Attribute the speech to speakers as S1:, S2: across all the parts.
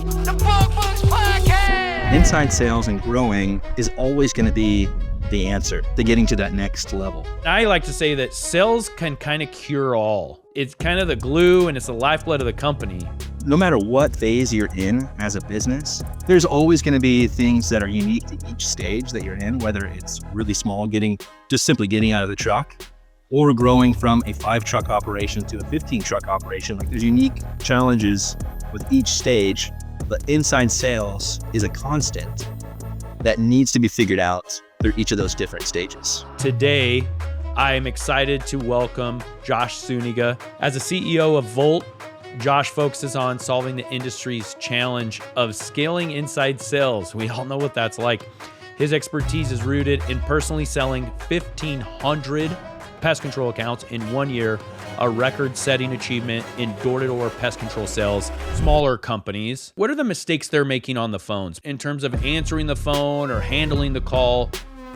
S1: The Vult Books Podcast!
S2: Inside sales and growing is always going to be the answer to getting to that next level.
S3: I like to say that sales can kind of cure all. It's kind of the glue and it's the lifeblood of the company.
S2: No matter what phase you're in as a business, there's always going to be things that are unique to each stage that you're in, whether it's really small, simply getting out of the truck, or growing from a 5-truck operation to a 15-truck operation. Like, there's unique challenges with each stage, but inside sales is a constant that needs to be figured out through each of those different stages.
S3: Today, I am excited to welcome Josh Zuniga. As a CEO of Vult, Josh focuses on solving the industry's challenge of scaling inside sales. We all know what that's like. His expertise is rooted in personally selling 1,500 pest control accounts in 1 year, a record-setting achievement in door-to-door pest control sales. Smaller companies, what are the mistakes they're making on the phones in terms of answering the phone or handling the call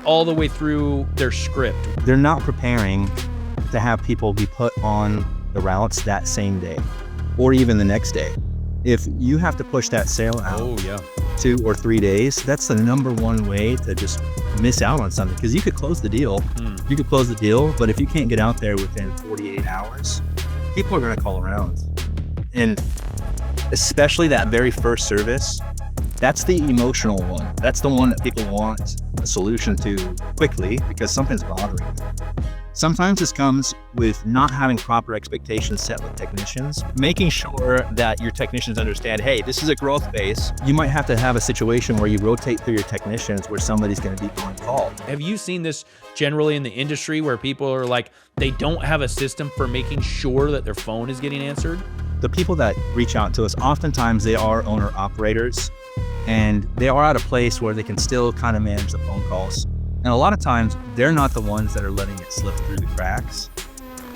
S3: all the way through their script?
S2: They're not preparing to have people be put on the routes that same day or even the next day. If you have to push that sale out 2 or 3 days, that's the number one way to just miss out on something, because you could close the deal. You could close the deal, but if you can't get out there within 48 hours, people are going to call around. And especially that very first service, that's the emotional one. That's the one that people want a solution to quickly because something's bothering them. Sometimes this comes with not having proper expectations set with technicians, making sure that your technicians understand, hey, this is a growth phase. You might have to have a situation where you rotate through your technicians where somebody's going to be on call.
S3: Have you seen this generally in the industry where people are like, they don't have a system for making sure that their phone is getting answered?
S2: The people that reach out to us, oftentimes they are owner operators, and they are at a place where they can still kind of manage the phone calls. And a lot of times, they're not the ones that are letting it slip through the cracks.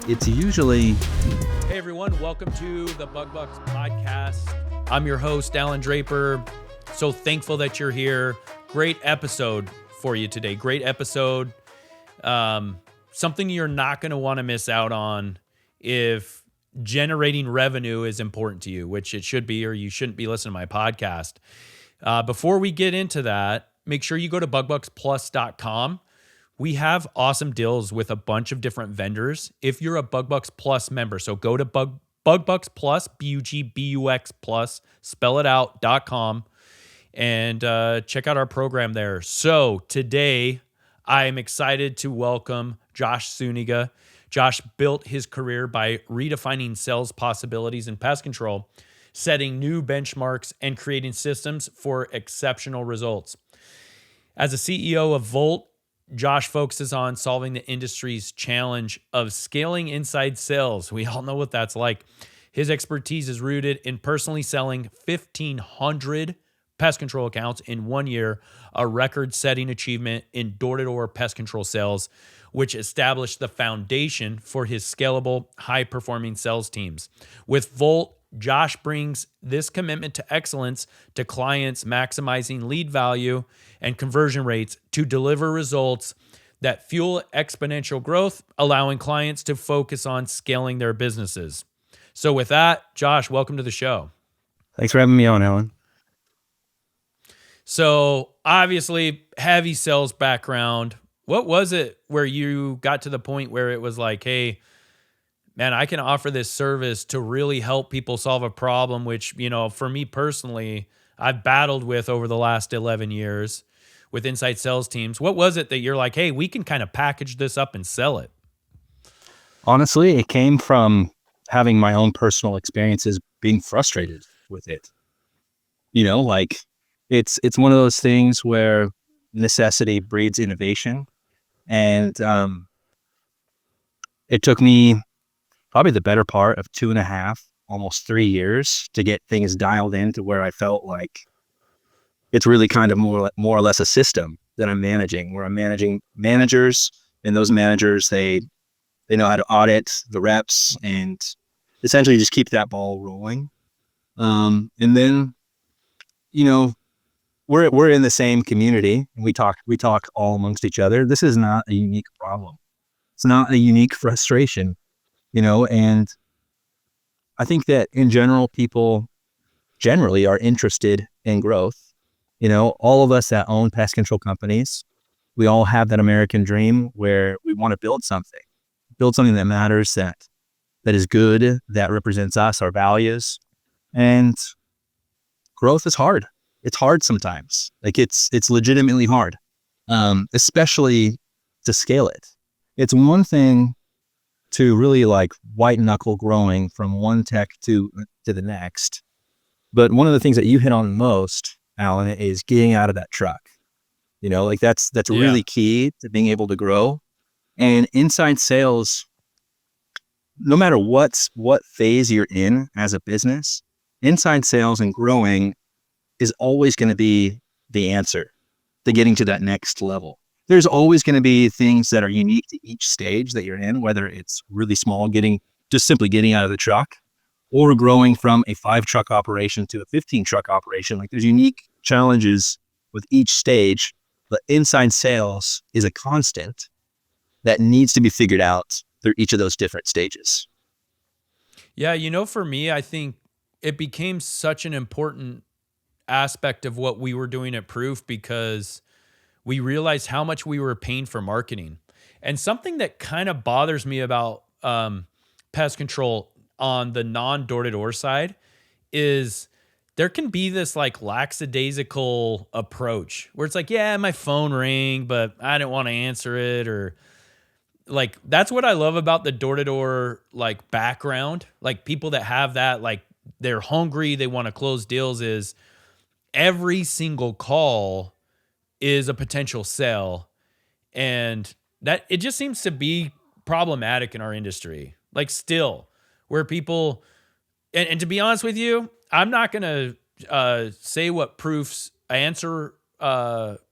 S2: It's usually...
S3: Hey everyone, welcome to the Bug Bucks Podcast. I'm your host, Allan Draper. So thankful that you're here. Great episode for you today. Great episode. Something you're not going to want to miss out on if generating revenue is important to you, which it should be, or you shouldn't be listening to my podcast. Before we get into that, make sure you go to bugbucksplus.com. We have awesome deals with a bunch of different vendors. If you're a BugBucks Plus member, so go to BugBucks Plus, BUGBUX Plus, spell it out, .com, and check out our program there. So today, I am excited to welcome Josh Zuniga. Josh built his career by redefining sales possibilities in pest control, setting new benchmarks, and creating systems for exceptional results. As a CEO of Vult, Josh focuses on solving the industry's challenge of scaling inside sales. We all know what that's like. His expertise is rooted in personally selling 1,500 pest control accounts in 1 year, a record-setting achievement in door-to-door pest control sales, which established the foundation for his scalable, high-performing sales teams. With Vult, Josh brings this commitment to excellence to clients, maximizing lead value and conversion rates to deliver results that fuel exponential growth, allowing clients to focus on scaling their businesses. So with that, Josh, welcome to the show.
S2: Thanks for having me on, Allan.
S3: So obviously, heavy sales background. What was it where you got to the point where it was like, hey, man, I can offer this service to really help people solve a problem, which, you know, for me personally, I've battled with over the last 11 years with inside sales teams. What was it that you're like, hey, we can kind of package this up and sell it?
S2: Honestly, it came from having my own personal experiences being frustrated with it. You know, like it's one of those things where necessity breeds innovation. And it took me probably the better part of 2.5, almost 3 years to get things dialed in to where I felt like it's really kind of more or less a system that I'm managing, where I'm managing managers, and those managers, they know how to audit the reps and essentially just keep that ball rolling. And then, you know, we're in the same community, and we talk all amongst each other. This is not a unique problem. It's not a unique frustration, you know, and I think that in general, people generally are interested in growth. All of us that own pest control companies, we all have that American dream where we want to build something that matters, that is good, that represents us, our values. And growth is hard. It's hard sometimes. Like it's legitimately hard, especially to scale it. It's one thing to really like white knuckle growing from one tech to the next. But one of the things that you hit on most, Allan, is getting out of that truck. Like that's really key to being able to grow. And inside sales, no matter what phase you're in as a business, inside sales and growing is always going to be the answer to getting to that next level. There's always going to be things that are unique to each stage that you're in, whether it's really small, simply getting out of the truck, or growing from a 5-truck operation to a 15-truck operation. Like there's unique challenges with each stage, but inside sales is a constant that needs to be figured out through each of those different stages.
S3: Yeah, for me, I think it became such an important aspect of what we were doing at Proof because we realized how much we were paying for marketing. And something that kind of bothers me about pest control on the non-door-to-door side is there can be this like lackadaisical approach where it's like, yeah, my phone rang, but I didn't want to answer it. Or like, that's what I love about the door-to-door like background. Like people that have that, like they're hungry, they want to close deals, is every single call is a potential sell. And that it just seems to be problematic in our industry. Like still where people, and to be honest with you, I'm not going to say what Proof's answer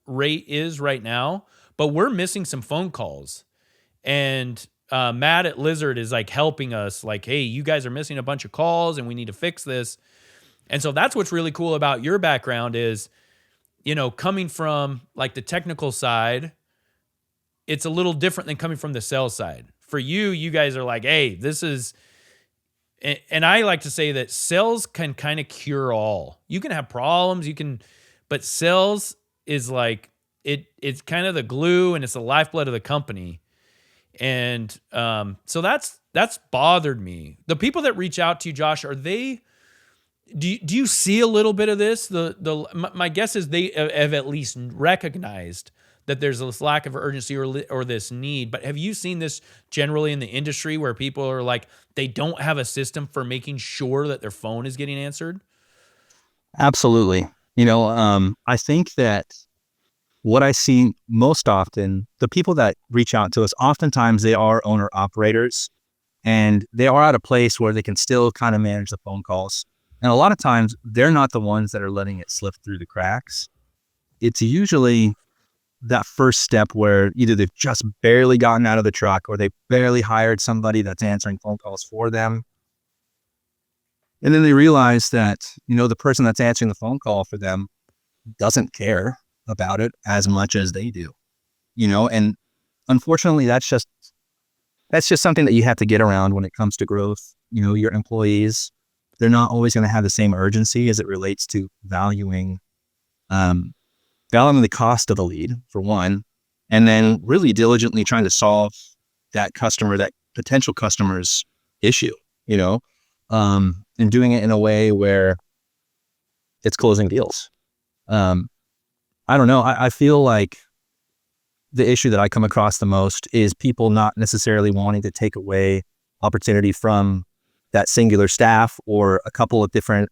S3: rate is right now, but we're missing some phone calls. And Matt at Lizard is like helping us like, hey, you guys are missing a bunch of calls and we need to fix this. And so that's what's really cool about your background is, coming from like the technical side, it's a little different than coming from the sales side. For you guys are like, hey, this is, and I like to say that sales can kind of cure all. You can have problems, but sales is like, it's kind of the glue and it's the lifeblood of the company. And so that's bothered me. The people that reach out to you, Josh, are they, do you see a little bit of this? My guess is they have at least recognized that there's this lack of urgency or this need. But have you seen this generally in the industry where people are like, they don't have a system for making sure that their phone is getting answered?
S2: Absolutely. I think that what I see most often, the people that reach out to us, oftentimes they are owner operators and they are at a place where they can still kind of manage the phone calls. And a lot of times they're not the ones that are letting it slip through the cracks. It's usually that first step where either they've just barely gotten out of the truck or they barely hired somebody that's answering phone calls for them. And then they realize that, the person that's answering the phone call for them doesn't care about it as much as they do, and unfortunately that's just something that you have to get around when it comes to growth. Your employees, they're not always going to have the same urgency as it relates to valuing the cost of the lead, for one, and then really diligently trying to solve that potential customer's issue, and doing it in a way where it's closing deals. I don't know. I feel like the issue that I come across the most is people not necessarily wanting to take away opportunity from that singular staff or a couple of different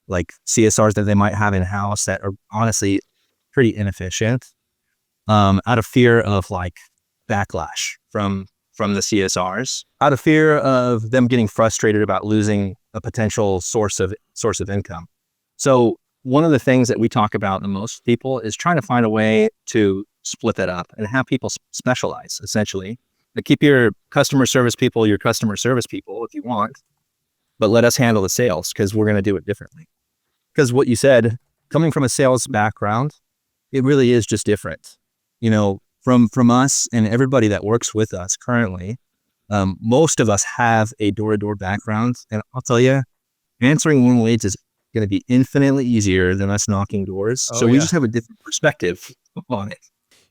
S2: like CSRs that they might have in-house that are honestly pretty inefficient, out of fear of like backlash from the CSRs, out of fear of them getting frustrated about losing a potential source of income. So one of the things that we talk about to most people is trying to find a way to split that up and have people specialize, essentially. To keep your customer service people if you want, but let us handle the sales because we're going to do it differently. Because what you said, coming from a sales background, it really is just different. From us and everybody that works with us currently, most of us have a door-to-door background. And I'll tell you, answering warm leads is going to be infinitely easier than us knocking doors. So we just have a different perspective on it.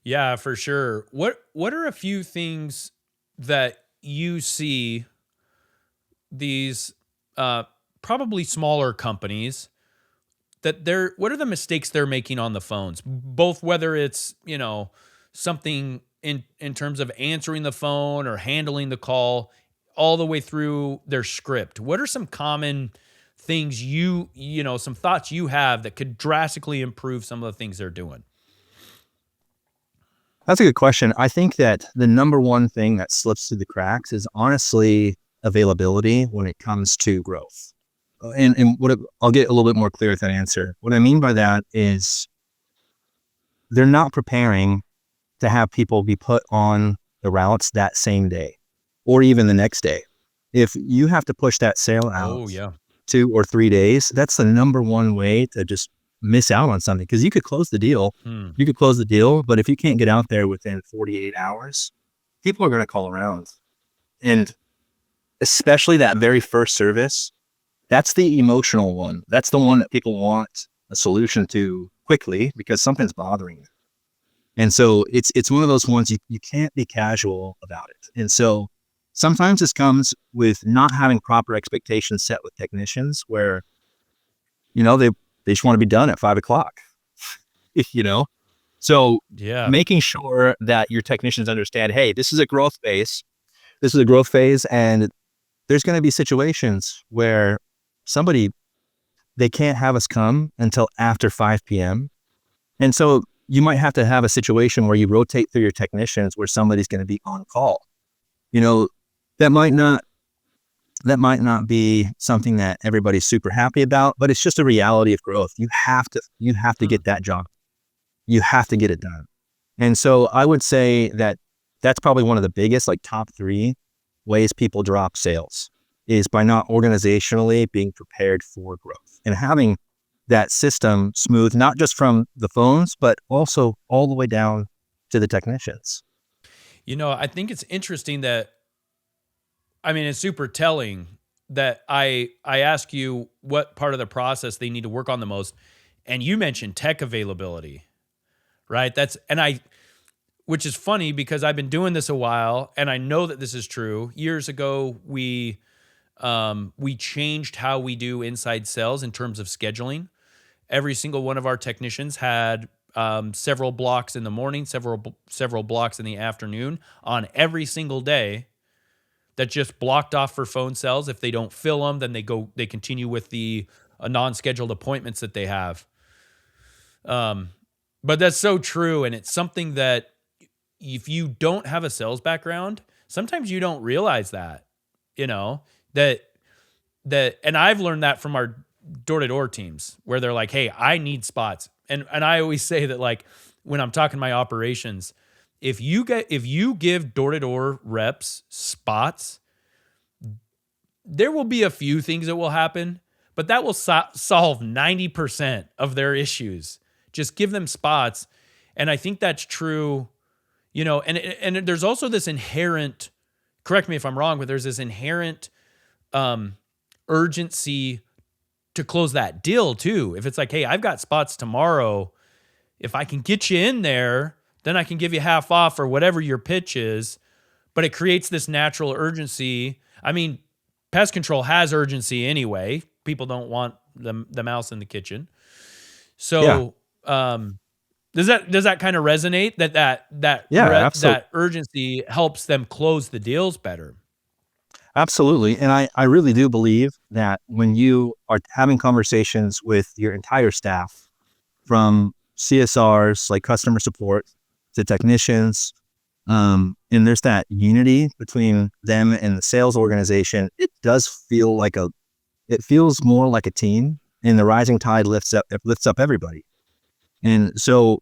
S3: Yeah, for sure. What are a few things that you see these probably smaller companies that what are the mistakes they're making on the phones? Both whether it's, something in terms of answering the phone or handling the call, all the way through their script. What are some common things some thoughts you have that could drastically improve some of the things they're doing?
S2: That's a good question. I think that the number one thing that slips through the cracks is honestly availability when it comes to growth. And I'll get a little bit more clear with that answer. What I mean by that is they're not preparing to have people be put on the routes that same day or even the next day. If you have to push that sale out 2 or 3 days, that's the number one way to just miss out on something, because you could close the deal. You could close the deal, but if you can't get out there within 48 hours, people are going to call around. And especially that very first service, that's the emotional one. That's the one that people want a solution to quickly because something's bothering them. And so it's one of those ones you can't be casual about it. And so sometimes this comes with not having proper expectations set with technicians where, they just want to be done at 5:00, So making sure that your technicians understand, hey, this is a growth phase. This is a growth phase. And there's going to be situations where they can't have us come until after 5 p.m. And so you might have to have a situation where you rotate through your technicians where somebody's going to be on call. That might not be something that everybody's super happy about, but it's just a reality of growth. You have to get that job. You have to get it done. And so I would say that that's probably one of the biggest, top 3 ways people drop sales, is by not organizationally being prepared for growth and having that system smooth, not just from the phones, but also all the way down to the technicians.
S3: I think it's interesting that, it's super telling that I ask you what part of the process they need to work on the most. And you mentioned tech availability, right? Which is funny because I've been doing this a while and I know that this is true. Years ago, we changed how we do inside sales in terms of scheduling. Every single one of our technicians had several blocks in the morning, several blocks in the afternoon on every single day that just blocked off for phone sales. If they don't fill them, then they continue with the non-scheduled appointments that they have. But that's so true. And it's something that if you don't have a sales background, sometimes you don't realize that, and I've learned that from our door-to-door teams where they're like, hey, I need spots. And I always say that, when I'm talking to my operations, if you give door-to-door reps spots, there will be a few things that will happen, but that will solve 90% of their issues. Just give them spots. And I think that's true, and there's also this inherent, correct me if I'm wrong, but there's this inherent urgency to close that deal too. If it's like, hey, I've got spots tomorrow, if I can get you in there, then I can give you half off or whatever your pitch is. But it creates this natural urgency. Pest control has urgency anyway. People don't want the mouse in the kitchen. So, does that kind of resonate? That urgency helps them close the deals better.
S2: Absolutely. And I really do believe that when you are having conversations with your entire staff, from CSRs like customer support to technicians, and there's that unity between them and the sales organization, it does feel it feels more like a team, and the rising tide lifts up everybody. And so,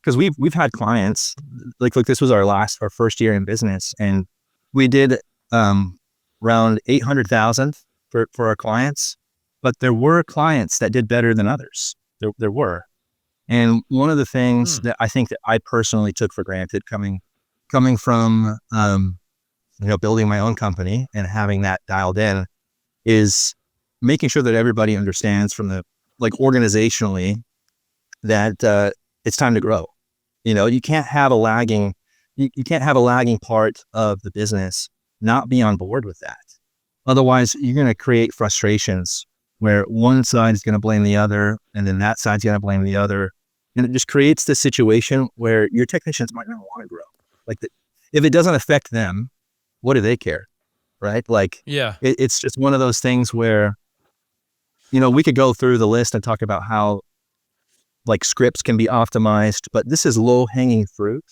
S2: because we've had clients like this was our first year in business, and we did around 800,000 for our clients, but there were clients that did better than others. There were. And one of the things that I think that I personally took for granted coming from, building my own company and having that dialed in is making sure that everybody understands from the, like organizationally, that it's time to grow. You can't have a lagging, you can't have a lagging part of the business not be on board with that. Otherwise, you're going to create frustrations where one side is going to blame the other, and then that side's going to blame the other. And it just creates this situation where your technicians might not want to grow. If it doesn't affect them, what do they care? Right? It's just one of those things where, we could go through the list and talk about how scripts can be optimized, but this is low hanging fruit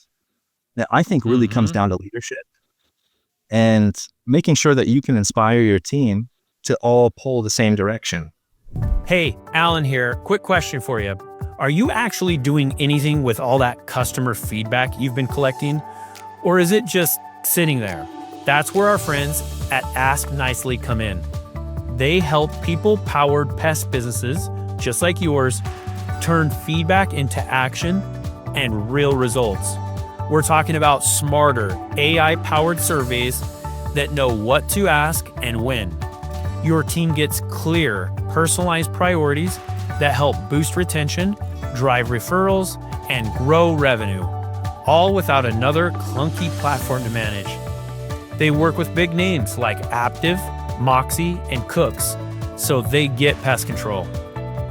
S2: that I think really comes down to leadership and making sure that you can inspire your team to all pull the same direction.
S4: Hey, Allan here. Quick question for you. Are you actually doing anything with all that customer feedback you've been collecting? Or is it just sitting there? That's where our friends at Ask Nicely come in. They help people-powered pest businesses, just like yours, turn feedback into action and real results. We're talking about smarter, AI-powered surveys that know what to ask and when. Your team gets clear, personalized priorities that help boost retention, drive referrals, and grow revenue, all without another clunky platform to manage. They work with big names like Aptiv, Moxie, and Cooks, so they get pest control.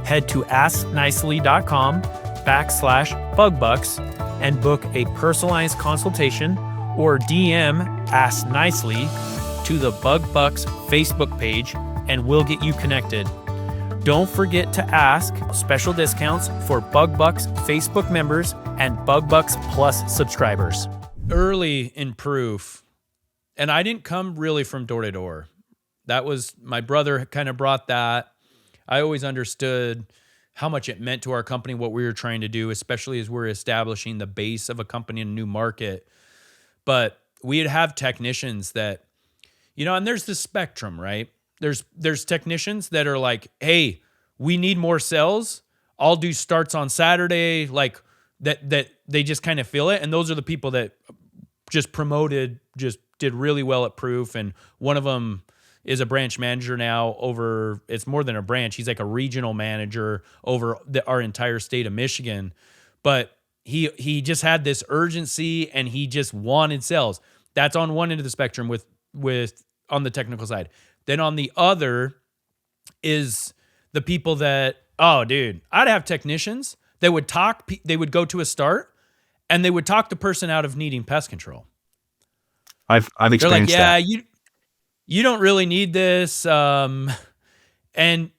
S4: Head to asknicely.com/bugbucks and book a personalized consultation or DM Ask Nicely to the BugBucks Facebook page and we'll get you connected. Don't forget to ask special discounts for BugBucks Facebook members and BugBucks Plus subscribers.
S3: Early in proof, and I didn't come really from door to door. That was my brother kind of brought that. I always understood how much it meant to our company, what we were trying to do, especially as we're establishing the base of a company in a new market. But we'd have technicians that, and there's the spectrum, right? There's technicians that are like, hey, we need more sales. I'll do starts on Saturday, that they just kind of feel it. And those are the people that just promoted, just did really well at proof. And one of them is a branch manager now it's more than a branch. He's like a regional manager over our entire state of Michigan. But he just had this urgency and he just wanted sales. That's on one end of the spectrum with on the technical side. Then on the other is the people that, oh, dude, I'd have technicians that would they would go to a start and they would talk the person out of needing pest control.
S2: I've experienced
S3: that.
S2: Yeah,
S3: you don't really need this. And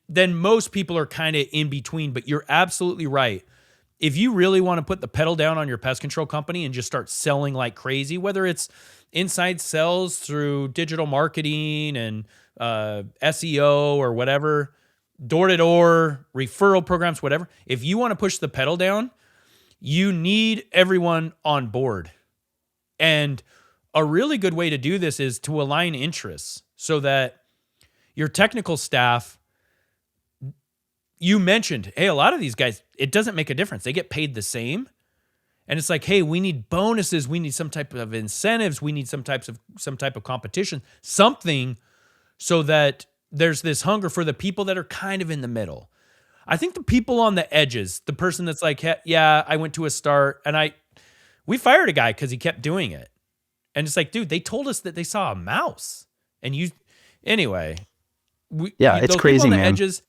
S3: then most people are kind of in between, but you're absolutely right. If you really want to put the pedal down on your pest control company and just start selling like crazy, whether it's inside sales through digital marketing and SEO or whatever, door-to-door, referral programs, whatever. If you want to push the pedal down, you need everyone on board. And a really good way to do this is to align interests so that your technical staff, you mentioned, hey, a lot of these guys, it doesn't make a difference. They get paid the same. And it's like, hey, we need bonuses. We need some type of incentives. We need some type of competition, something so that there's this hunger for the people that are kind of in the middle. I think the people on the edges, the person that's like, yeah, I went to a start and we fired a guy because he kept doing it. And it's like, dude, they told us that they saw a mouse. And anyway.
S2: It's crazy, man.
S3: Edges,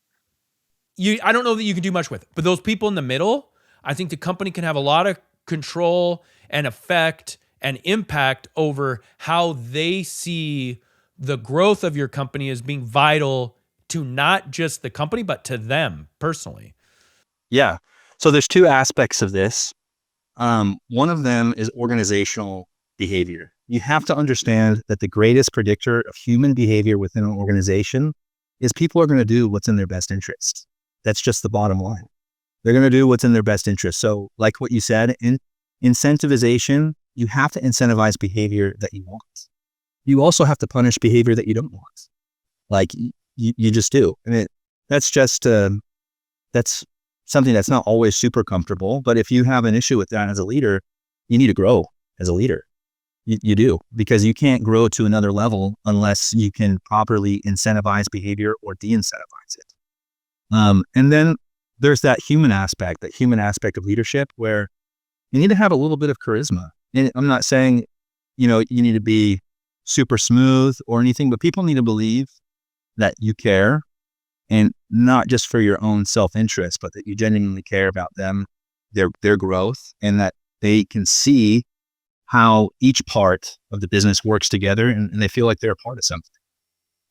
S3: I don't know that you can do much with it. But those people in the middle, I think the company can have a lot of control and effect and impact over how they see the growth of your company as being vital to not just the company, but to them personally.
S2: Yeah. So there's two aspects of this. One of them is organizational behavior. You have to understand that the greatest predictor of human behavior within an organization is people are going to do what's in their best interest. That's just the bottom line. They're going to do what's in their best interest. So like what you said, in incentivization, you have to incentivize behavior that you want. You also have to punish behavior that you don't want. Like you just do. And that's something that's not always super comfortable. But if you have an issue with that as a leader, you need to grow as a leader. You do, because you can't grow to another level unless you can properly incentivize behavior or de-incentivize it. And then there's that human aspect of leadership where you need to have a little bit of charisma. And I'm not saying, you need to be super smooth or anything, but people need to believe that you care, and not just for your own self-interest, but that you genuinely care about them, their growth, and that they can see how each part of the business works together, and they feel like they're a part of something.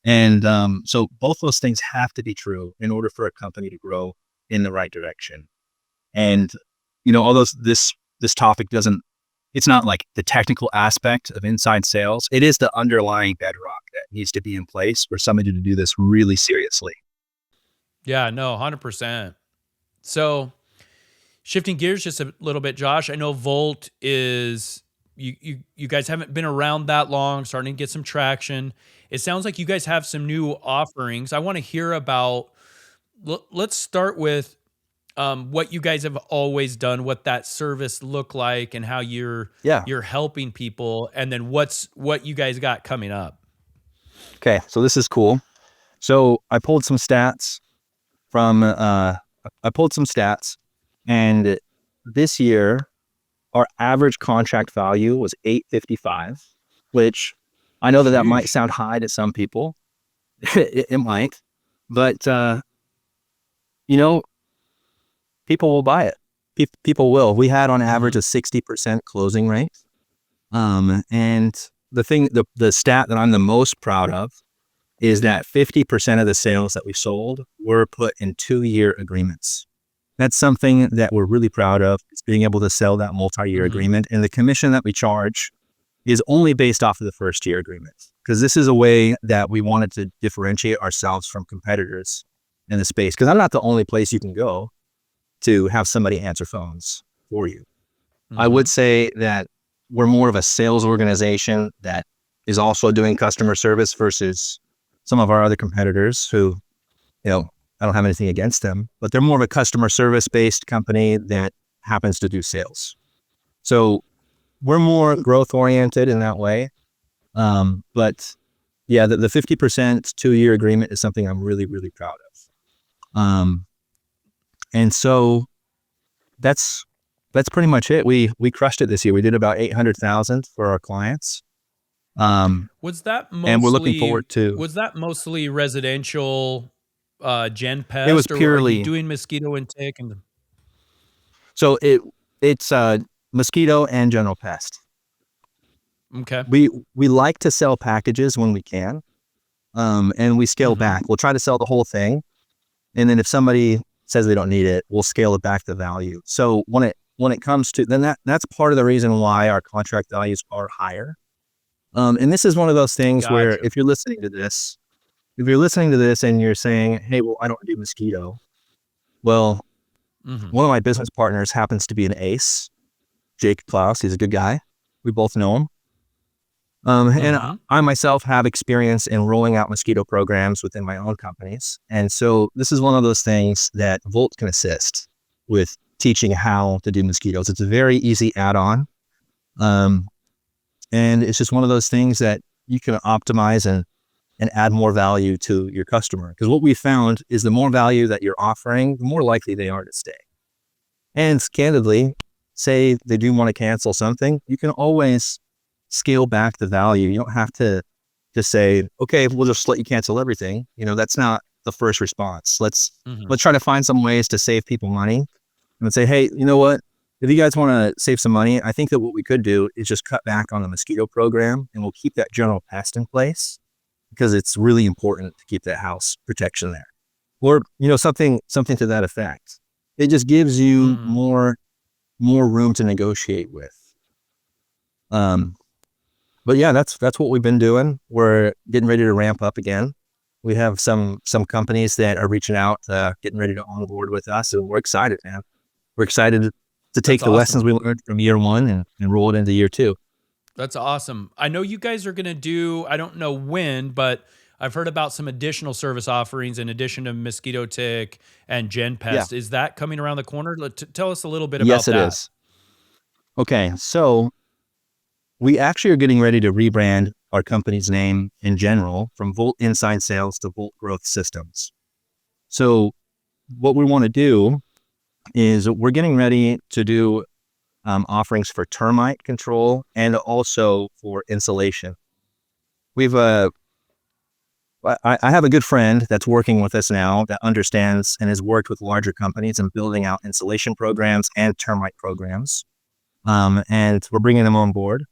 S2: And so both those things have to be true in order for a company to grow in the right direction. And, although this topic it's not like the technical aspect of inside sales, it is the underlying bedrock that needs to be in place for somebody to do this really seriously.
S3: Yeah, no, 100%. So shifting gears just a little bit, Josh, I know Vult is, you guys haven't been around that long, starting to get some traction. It sounds like you guys have some new offerings. I want to hear about, let's start with what you guys have always done, what that service look like, and how you're helping people, and then what you guys got coming up.
S2: Okay, so this is cool. So I pulled some stats and this year our average contract value was $855, which I know that might sound high to some people. it might, but people will buy it. People will. We had on average a 60% closing rate. And the stat that I'm the most proud of is that 50% of the sales that we sold were put in 2-year agreements. That's something that we're really proud of, is being able to sell that multi-year agreement. And the commission that we charge is only based off of the first year agreement, because this is a way that we wanted to differentiate ourselves from competitors in the space. Because I'm not the only place you can go to have somebody answer phones for you. I would say that we're more of a sales organization that is also doing customer service versus some of our other competitors who, I don't have anything against them, but they're more of a customer service based company that happens to do sales. So we're more growth oriented in that way. But yeah, the 50% 2-year agreement is something I'm really, really proud of. And so that's pretty much it. We crushed it this year. We did about 800,000 for our clients.
S3: Was that mostly,
S2: and we're looking forward to,
S3: was that mostly residential, gen pest?
S2: It was
S3: or
S2: purely
S3: are you doing mosquito and tick?
S2: So it's mosquito and general pest.
S3: Okay.
S2: We like to sell packages when we can. And we scale back. We'll try to sell the whole thing. And then if somebody says they don't need it, we'll scale it back to value. So when it comes to, then that's part of the reason why our contract values are higher. And this is one of those things where if you're listening to this and you're saying, hey, well, I don't do mosquito. Well, one of my business partners happens to be an ace, Jake Klaus. He's a good guy. We both know him. And I myself have experience in rolling out mosquito programs within my own companies. And so this is one of those things that Vult can assist with, teaching how to do mosquitoes. It's a very easy add-on. And it's just one of those things that you can optimize and add more value to your customer. Because what we found is the more value that you're offering, the more likely they are to stay. And candidly, say they do want to cancel something, you can always scale back the value. You don't have to just say, okay, we'll just let you cancel everything. That's not the first response. Let's try to find some ways to save people money and say, hey, you know what? If you guys want to save some money, I think that what we could do is just cut back on the mosquito program, and we'll keep that general pest in place because it's really important to keep that house protection there. Or, something to that effect. It just gives you more room to negotiate with. But yeah, that's what we've been doing. We're getting ready to ramp up again. We have some companies that are reaching out, getting ready to onboard with us, and we're excited, man. We're excited to take the lessons we learned from year 1 and roll it into year 2.
S3: That's awesome. I know you guys are going to do, I don't know when, but I've heard about some additional service offerings in addition to mosquito tick and gen pest. Yeah. Is that coming around the corner? Tell us a little bit about that.
S2: Yes, it is. Okay, so we actually are getting ready to rebrand our company's name in general from Vult Inside Sales to Vult Growth Systems. So what we want to do is we're getting ready to do offerings for termite control and also for insulation. I have a good friend that's working with us now that understands and has worked with larger companies in building out insulation programs and termite programs. And we're bringing them on board,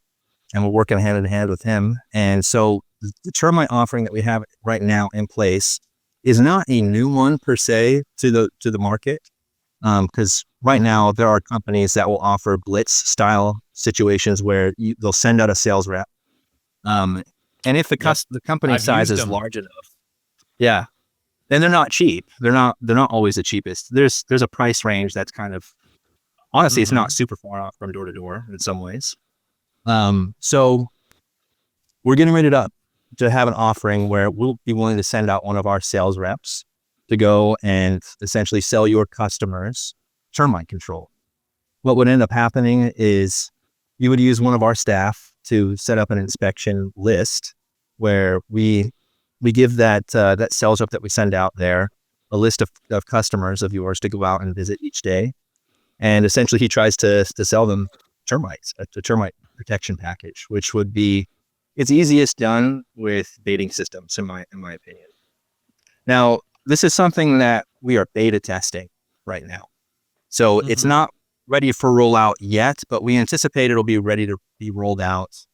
S2: and we're working hand in hand with him. And so the termite offering that we have right now in place is not a new one per se to the market. Because right now there are companies that will offer blitz style situations where they'll send out a sales rep. And if the company size is large enough, yeah, then they're not cheap. They're not always the cheapest. There's a price range that's kind of, honestly, it's not super far off from door to door in some ways. So we're getting ready to have an offering where we'll be willing to send out one of our sales reps to go and essentially sell your customers termite control. What would end up happening is you would use one of our staff to set up an inspection list where we give that sales rep that we send out there a list of customers of yours to go out and visit each day. And essentially he tries to sell them termites, a termite protection package, which would be, it's easiest done with baiting systems in my opinion. Now, this is something that we are beta testing right now. So it's not ready for rollout yet, but we anticipate it'll be ready to be rolled out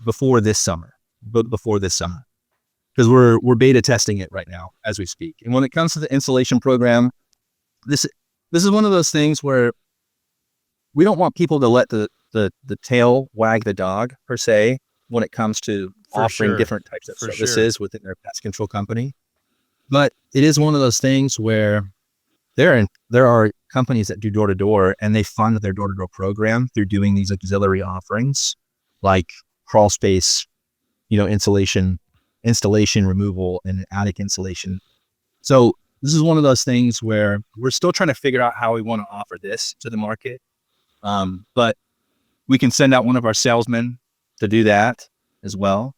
S2: before this summer, because we're beta testing it right now as we speak. And when it comes to the insulation program, this is one of those things where we don't want people to let the tail wag the dog per se when it comes to offering different types of services within their pest control company. But it is one of those things where there are companies that do door to door, and they fund their door to door program through doing these auxiliary offerings like crawl space, installation, removal, and attic insulation. So this is one of those things where we're still trying to figure out how we want to offer this to the market. But we can send out one of our salesmen to do that as well.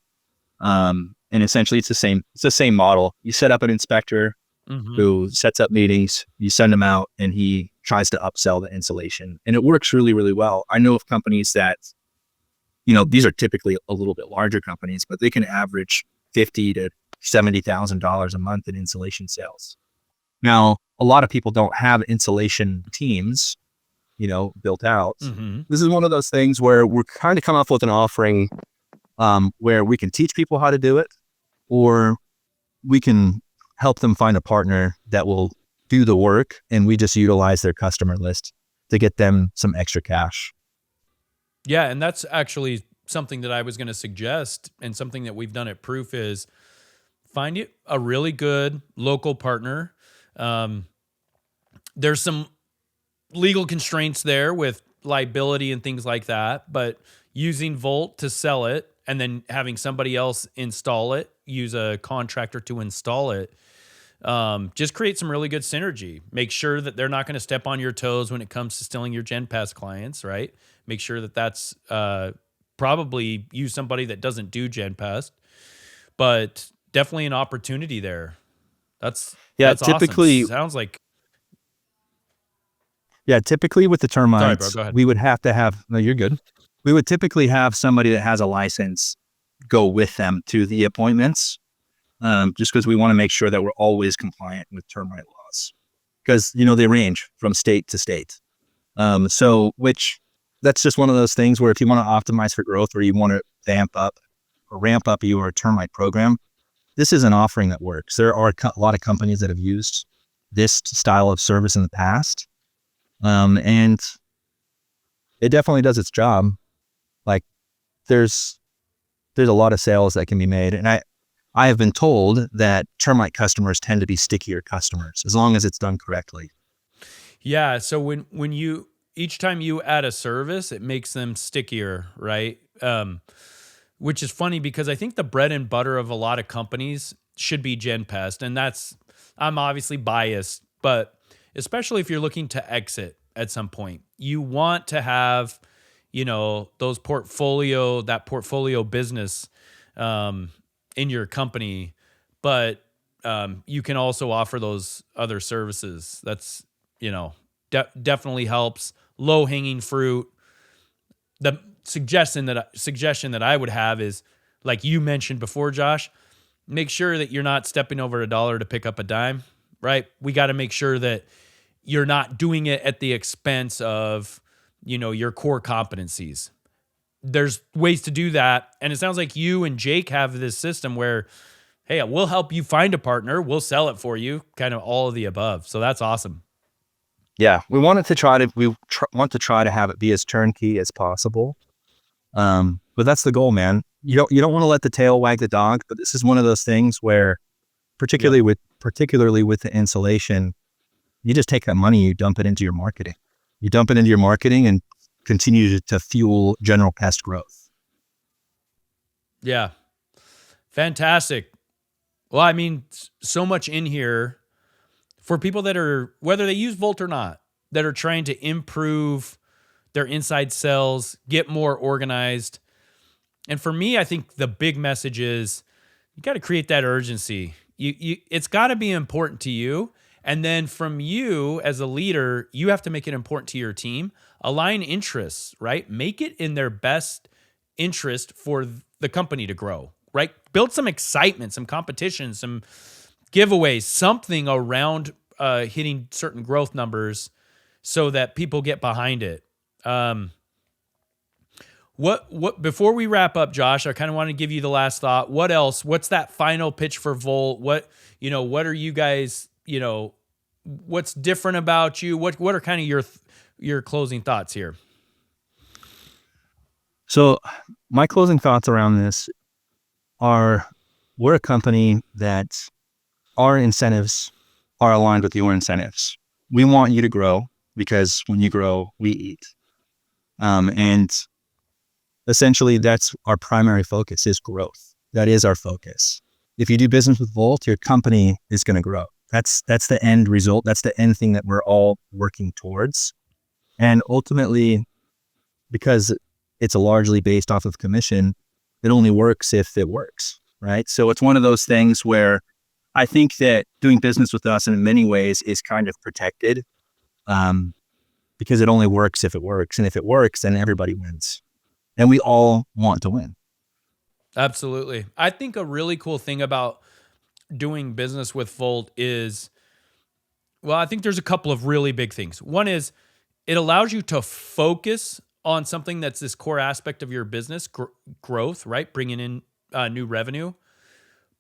S2: And essentially it's the same model. You set up an inspector who sets up meetings, you send him out, and he tries to upsell the insulation. And it works really, really well. I know of companies that, these are typically a little bit larger companies, but they can average $50,000 to $70,000 a month in insulation sales. Now, a lot of people don't have insulation teams, built out. This is one of those things where we're kind of come up with an offering where we can teach people how to do it, or we can help them find a partner that will do the work, and we just utilize their customer list to get them some extra cash.
S3: Yeah, and that's actually something that I was going to suggest, and something that we've done at Proof is find you a really good local partner. There's some legal constraints there with liability and things like that, but using Vult to sell it and then having somebody else install it, use a contractor to install it, just create some really good synergy. Make sure that they're not going to step on your toes when it comes to stealing your GenPest clients, right? Make sure that that's probably use somebody that doesn't do GenPest, but definitely an opportunity there. That's typically awesome. Sounds like.
S2: Yeah, typically with the termites,
S3: Sorry, bro, go ahead.
S2: we would have to have, no, you're good. We would typically have somebody that has a license go with them to the appointments, just because we want to make sure that we're always compliant with termite laws, because, they range from state to state. That's just one of those things where if you want to optimize for growth, or you want to ramp up your termite program, this is an offering that works. There are a lot of companies that have used this style of service in the past. And it definitely does its job. Like there's a lot of sales that can be made. And I have been told that termite customers tend to be stickier customers as long as it's done correctly.
S3: Yeah. So when each time you add a service, it makes them stickier, right? Which is funny because I think the bread and butter of a lot of companies should be GenPest. And I'm obviously biased, but especially if you're looking to exit at some point, you want to have those that portfolio business in your company, but you can also offer those other services. That's, definitely helps. Low hanging fruit. The suggestion that I would have is, like you mentioned before, Josh, make sure that you're not stepping over $1 to pick up a dime, right? We got to make sure that you're not doing it at the expense of, your core competencies. There's ways to do that. And it sounds like you and Jake have this system where, hey, we'll help you find a partner. We'll sell it for you, kind of all of the above. So that's awesome.
S2: Yeah, we want to try to have it be as turnkey as possible. But that's the goal, man. You don't want to let the tail wag the dog, but this is one of those things where, particularly with the insulation, you just take that money, you dump it into your marketing. You dump it into your marketing and continue to fuel general pest growth.
S3: Yeah. Fantastic. Well, I mean, so much in here for people that are, whether they use Vult or not, that are trying to improve their inside cells, get more organized. And for me, I think the big message is you got to create that urgency. It's got to be important to you. And then from you as a leader, you have to make it important to your team. Align interests, right? Make it in their best interest for the company to grow, right? Build some excitement, some competition, some giveaways, something around hitting certain growth numbers so that people get behind it. What before we wrap up, Josh, I kind of want to give you the last thought. What else? What's that final pitch for Vult? What are you guys, what's different about you? What are kind of your closing thoughts here?
S2: So my closing thoughts around this are, we're a company that our incentives are aligned with your incentives. We want you to grow because when you grow, we eat. And essentially that's our primary focus, is growth. That is our focus. If you do business with Vult, your company is going to grow. That's the end result. That's the end thing that we're all working towards. And ultimately, because it's largely based off of commission, it only works if it works, right? So it's one of those things where I think that doing business with us in many ways is kind of protected, because it only works if it works. And if it works, then everybody wins. And we all want to win.
S3: Absolutely. I think a really cool thing about doing business with Vult is, well, I think there's a couple of really big things. One is it allows you to focus on something that's this core aspect of your business, growth, right? Bringing in new revenue.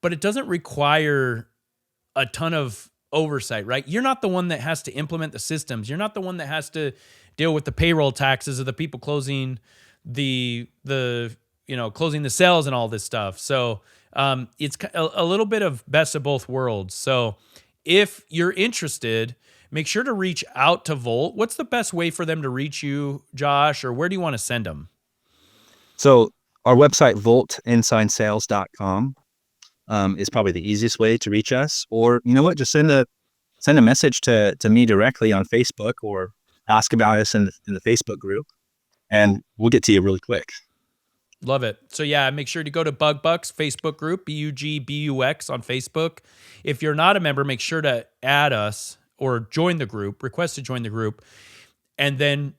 S3: But it doesn't require a ton of oversight, right? You're not the one that has to implement the systems. You're not the one that has to deal with the payroll taxes of the people closing closing the sales and all this stuff. So it's a little bit of best of both worlds. So if you're interested, make sure to reach out to Vult. What's the best way for them to reach you, Josh, or where do you want to send them?
S2: So our website, vultinsidesales.com, is probably the easiest way to reach us. Or you know what, just send a message to me directly on Facebook, or ask about us in the Facebook group, and we'll get to you really quick.
S3: Love it. So yeah, make sure to go to BugBucks Facebook group, BUGBUX on Facebook. If you're not a member, make sure to add us or join the group, request to join the group, and then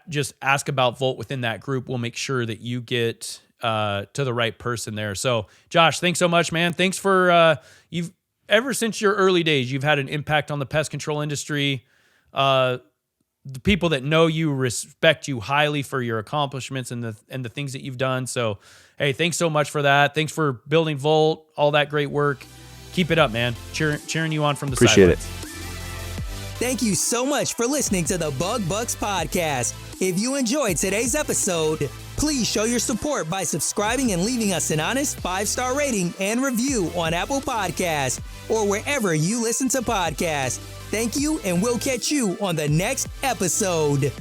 S3: just ask about Vult within that group. We'll make sure that you get to the right person there. So Josh, thanks so much, man. Thanks for, ever since your early days, you've had an impact on the pest control industry. The people that know you respect you highly for your accomplishments and the things that you've done. So, hey, thanks so much for that. Thanks for building Vult, all that great work. Keep it up, man. Cheering you on from the
S2: Appreciate
S3: sidelines.
S2: it.
S5: Thank you so much for listening to the Bug Bucks podcast. If you enjoyed today's episode, please show your support by subscribing and leaving us an honest 5-star rating and review on Apple Podcasts or wherever you listen to podcasts. Thank you, and we'll catch you on the next episode.